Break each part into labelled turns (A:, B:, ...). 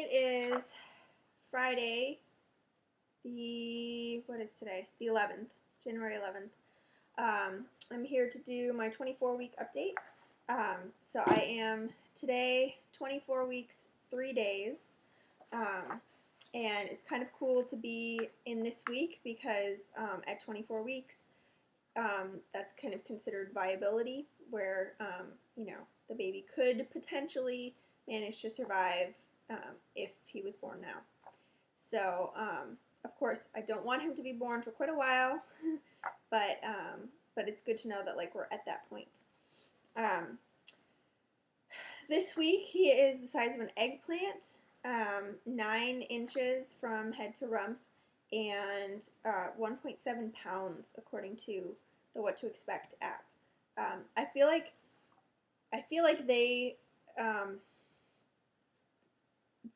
A: It is Friday, what is today? The 11th, January 11th. I'm here to do my 24-week update. So I am today 24 weeks, 3 days. And it's kind of cool to be in this week because at 24 weeks, that's kind of considered viability, where, the baby could potentially manage to survive if he was born now. So, of course, I don't want him to be born for quite a while, but it's good to know that, we're at that point. This week, he is the size of an eggplant, 9 inches from head to rump, and 1.7 pounds, according to the What to Expect app. I feel like they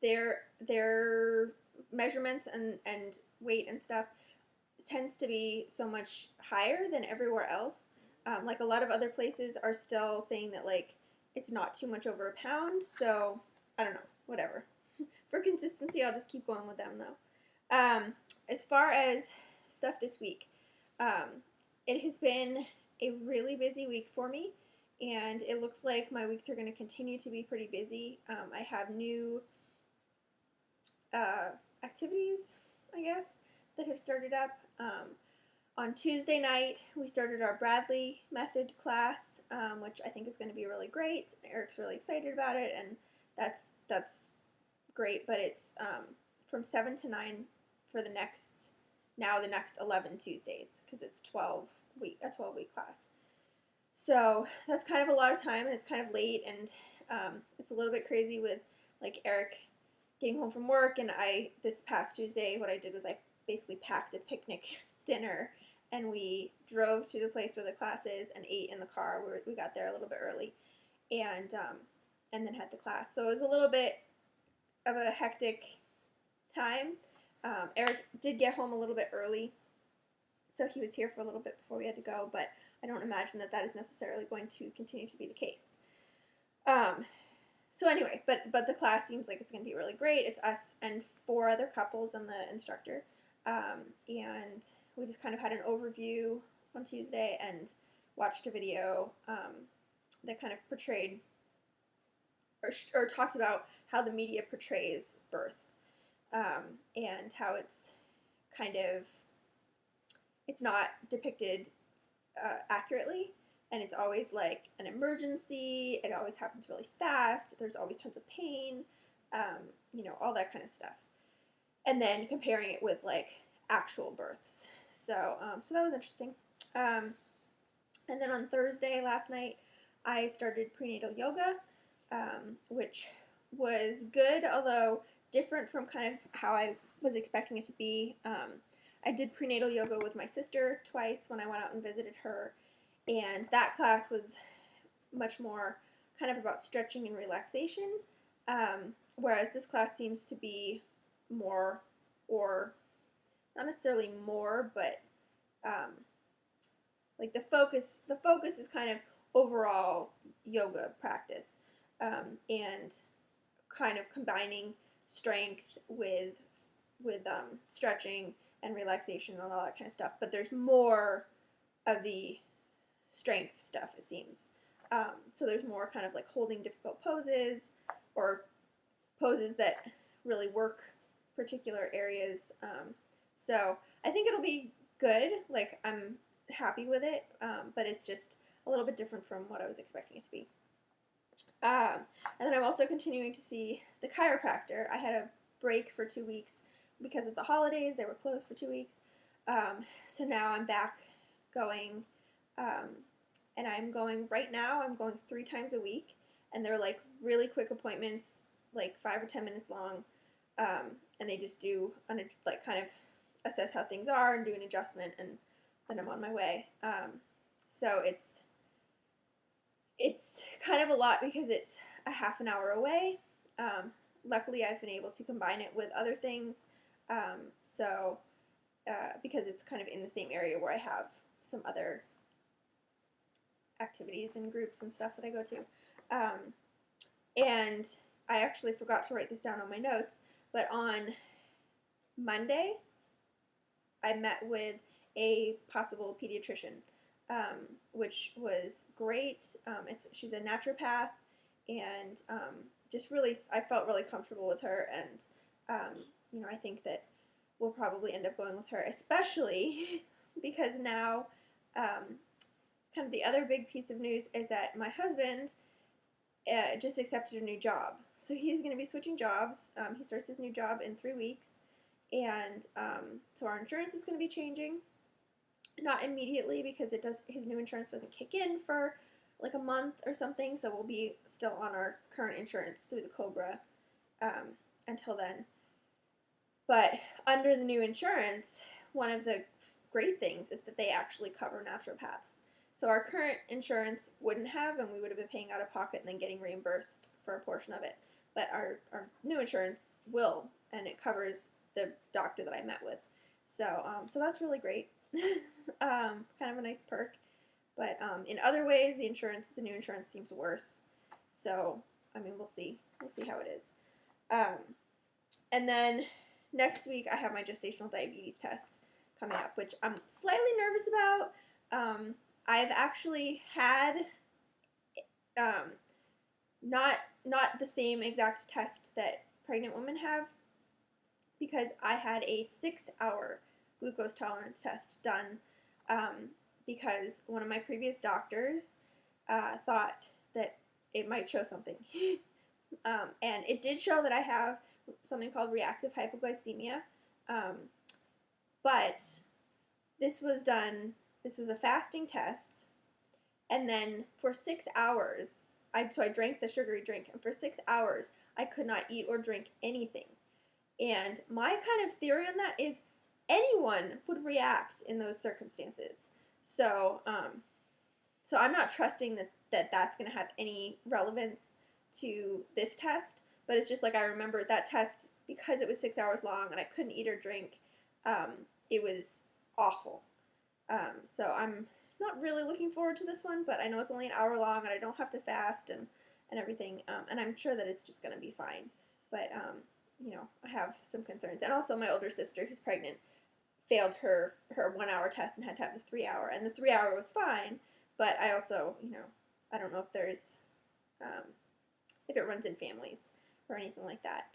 A: their measurements and weight and stuff tends to be so much higher than everywhere else. A lot of other places are still saying that it's not too much over a pound. So I don't know, whatever. For consistency, I'll just keep going with them though. As far as stuff this week, it has been a really busy week for me, and it looks like my weeks are going to continue to be pretty busy. I have new activities, I guess, that have started up. On Tuesday night, we started our Bradley method class, which I think is going to be really great. Eric's really excited about it, and that's great. But it's from 7 to 9 for the next 11 Tuesdays, because it's a 12-week class. So that's kind of a lot of time, and it's kind of late, and it's a little bit crazy with Eric getting home from work. And this past Tuesday, what I did was I basically packed a picnic dinner, and we drove to the place where the class is and ate in the car. We got there a little bit early, and then had the class. So it was a little bit of a hectic time. Eric did get home a little bit early, so he was here for a little bit before we had to go, but I don't imagine that is necessarily going to continue to be the case. So anyway, but the class seems like it's going to be really great. It's us and 4 other couples and the instructor, and we just kind of had an overview on Tuesday and watched a video that kind of portrayed or talked about how the media portrays birth, and how it's not depicted accurately, and it's always like an emergency. It always happens really fast. There's always tons of pain, all that kind of stuff. And then comparing it with actual births. So that was interesting. And then on Thursday last night, I started prenatal yoga, which was good, although different from kind of how I was expecting it to be. I did prenatal yoga with my sister twice when I went out and visited her, and that class was much more kind of about stretching and relaxation, whereas this class seems to be more, or not necessarily more, but the focus is kind of overall yoga practice, and kind of combining strength with stretching and relaxation and all that kind of stuff. But there's more of the strength stuff, it seems. So there's more kind of holding difficult poses, or poses that really work particular areas. So I think it'll be good. I'm happy with it, but it's just a little bit different from what I was expecting it to be. And then I'm also continuing to see the chiropractor. I had a break for 2 weeks because of the holidays. They were closed for 2 weeks. So now I'm back going, and I'm going right now. I'm going 3 times a week, and they're really quick appointments, 5 or 10 minutes long, and they just do kind of assess how things are and do an adjustment, and then I'm on my way. So it's kind of a lot because it's a half an hour away. Luckily, I've been able to combine it with other things. Because it's kind of in the same area where I have some other activities and groups and stuff that I go to. And I actually forgot to write this down on my notes, but on Monday, I met with a possible pediatrician, which was great. She's a naturopath, and just really, I felt really comfortable with her, and I think that we'll probably end up going with her, especially because now, kind of the other big piece of news is that my husband just accepted a new job. So he's going to be switching jobs. He starts his new job in 3 weeks. And so our insurance is going to be changing. Not immediately because his new insurance doesn't kick in for like a month or something. So we'll be still on our current insurance through the COBRA until then. But under the new insurance, one of the great things is that they actually cover naturopaths. So our current insurance wouldn't have, and we would have been paying out of pocket and then getting reimbursed for a portion of it. But our new insurance will, and it covers the doctor that I met with. So that's really great. Kind of a nice perk. But in other ways, the new insurance seems worse. So, I mean, we'll see. We'll see how it is. And then next week, I have my gestational diabetes test coming up, which I'm slightly nervous about. I've actually had not the same exact test that pregnant women have, because I had a 6-hour glucose tolerance test done because one of my previous doctors thought that it might show something. And it did show that I have something called reactive hypoglycemia. But this was a fasting test, and then for 6 hours, so I drank the sugary drink, and for 6 hours, I could not eat or drink anything. And my kind of theory on that is anyone would react in those circumstances. So I'm not trusting that that's going to have any relevance to this test, but it's just like I remember that test, because it was 6 hours long and I couldn't eat or drink, it was awful. So I'm not really looking forward to this one, but I know it's only an hour long and I don't have to fast and everything, and I'm sure that it's just going to be fine. But I have some concerns. And also my older sister, who's pregnant, failed her 1 hour test and had to have the 3 hour. And the 3 hour was fine, but I also, I don't know if there's, if it runs in families or anything like that.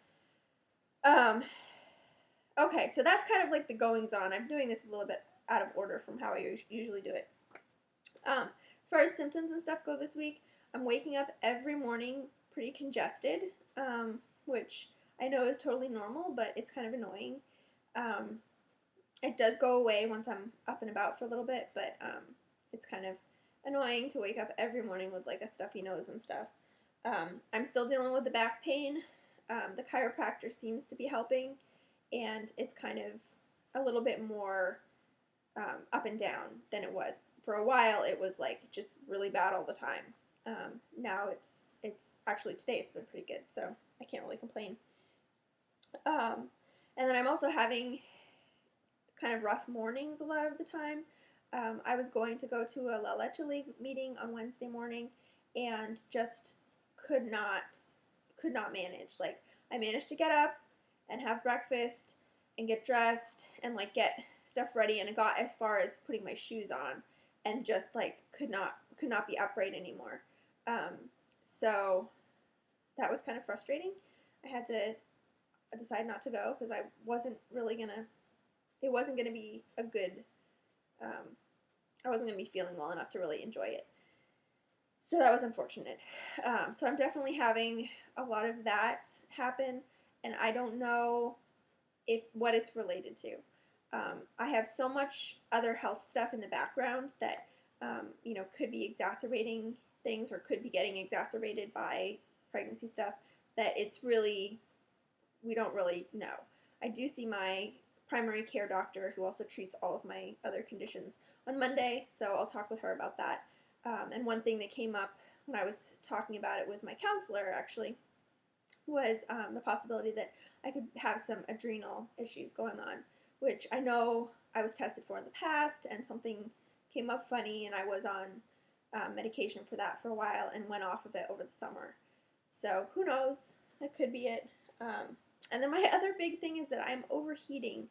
A: Okay, so that's kind of like the goings on. I'm doing this a little bit out of order from how I usually do it. As far as symptoms and stuff go this week, I'm waking up every morning pretty congested, which I know is totally normal, but it's kind of annoying. It does go away once I'm up and about for a little bit, but it's kind of annoying to wake up every morning with like a stuffy nose and stuff. I'm still dealing with the back pain. The chiropractor seems to be helping, and it's kind of a little bit more up and down than it was. For a while, it was like just really bad all the time. Now it's actually today it's been pretty good, so I can't really complain. And then I'm also having kind of rough mornings a lot of the time. I was going to go to a La Leche League meeting on Wednesday morning and just could not manage. Like, I managed to get up and have breakfast and get dressed and like get stuff ready, and it got as far as putting my shoes on and just like could not be upright anymore. So that was kind of frustrating. I had to decide not to go because I wasn't really it wasn't gonna be a good, I wasn't gonna be feeling well enough to really enjoy it. So that was unfortunate. So I'm definitely having a lot of that happen, and I don't know what it's related to. I have so much other health stuff in the background that could be exacerbating things or could be getting exacerbated by pregnancy stuff, that we don't really know. I do see my primary care doctor, who also treats all of my other conditions, on Monday, so I'll talk with her about that. And one thing that came up when I was talking about it with my counselor, actually, was the possibility that I could have some adrenal issues going on, which I know I was tested for in the past, and something came up funny, and I was on medication for that for a while and went off of it over the summer. So who knows? that could be it. And then my other big thing is that I'm overheating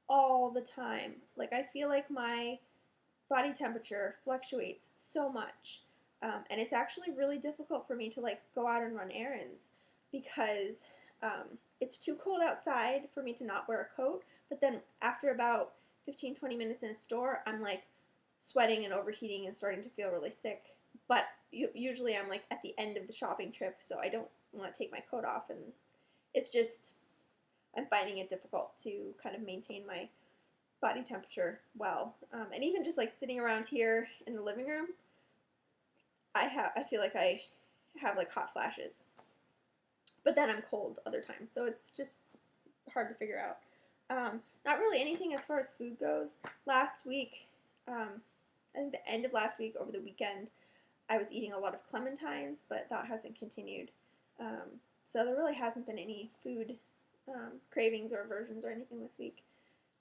A: all the time. Like, I feel like my body temperature fluctuates so much. And it's actually really difficult for me to like go out and run errands because it's too cold outside for me to not wear a coat. But then after about 15-20 minutes in a store, I'm like sweating and overheating and starting to feel really sick. But usually I'm like at the end of the shopping trip, so I don't want to take my coat off, and it's just, I'm finding it difficult to kind of maintain my body temperature well. And even just like sitting around here in the living room, I feel like I have like hot flashes. But then I'm cold other times, so it's just hard to figure out. Not really anything as far as food goes. Last week, I think the end of last week, over the weekend, I was eating a lot of clementines, but that hasn't continued. So there really hasn't been any food cravings or aversions or anything this week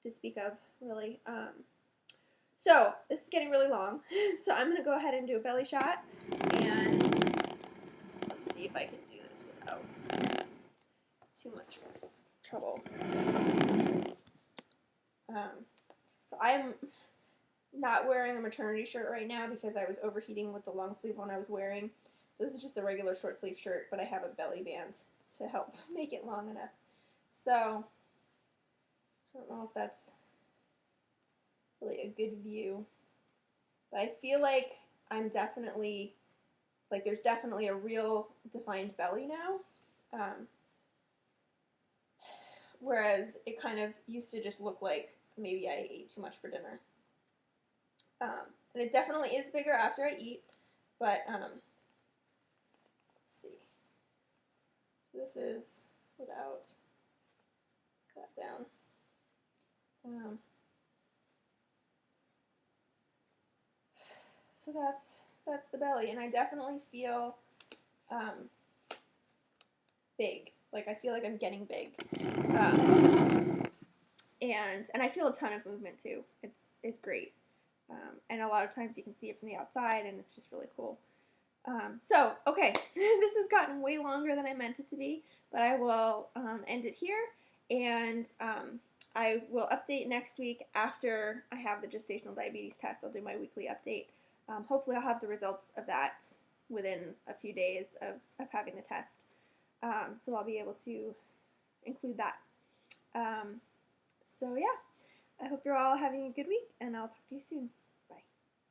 A: to speak of, really. So this is getting really long, so I'm going to go ahead and do a belly shot, and let's see if I can do this without too much trouble. So I'm not wearing a maternity shirt right now because I was overheating with the long sleeve one I was wearing. So this is just a regular short sleeve shirt, but I have a belly band to help make it long enough. So I don't know if that's really a good view, but I feel like I'm definitely, like there's definitely a real defined belly now. Whereas it kind of used to just look like maybe I ate too much for dinner. And it definitely is bigger after I eat, but let's see. So this is without that down. So that's the belly, and I definitely feel big. Like I feel like I'm getting big, and I feel a ton of movement too. It's great. And a lot of times you can see it from the outside, and it's just really cool. So, okay, this has gotten way longer than I meant it to be, but I will end it here, and I will update next week after I have the gestational diabetes test. I'll do my weekly update. Hopefully I'll have the results of that within a few days of having the test, so I'll be able to include that. So, yeah. I hope you're all having a good week, and I'll talk to you soon.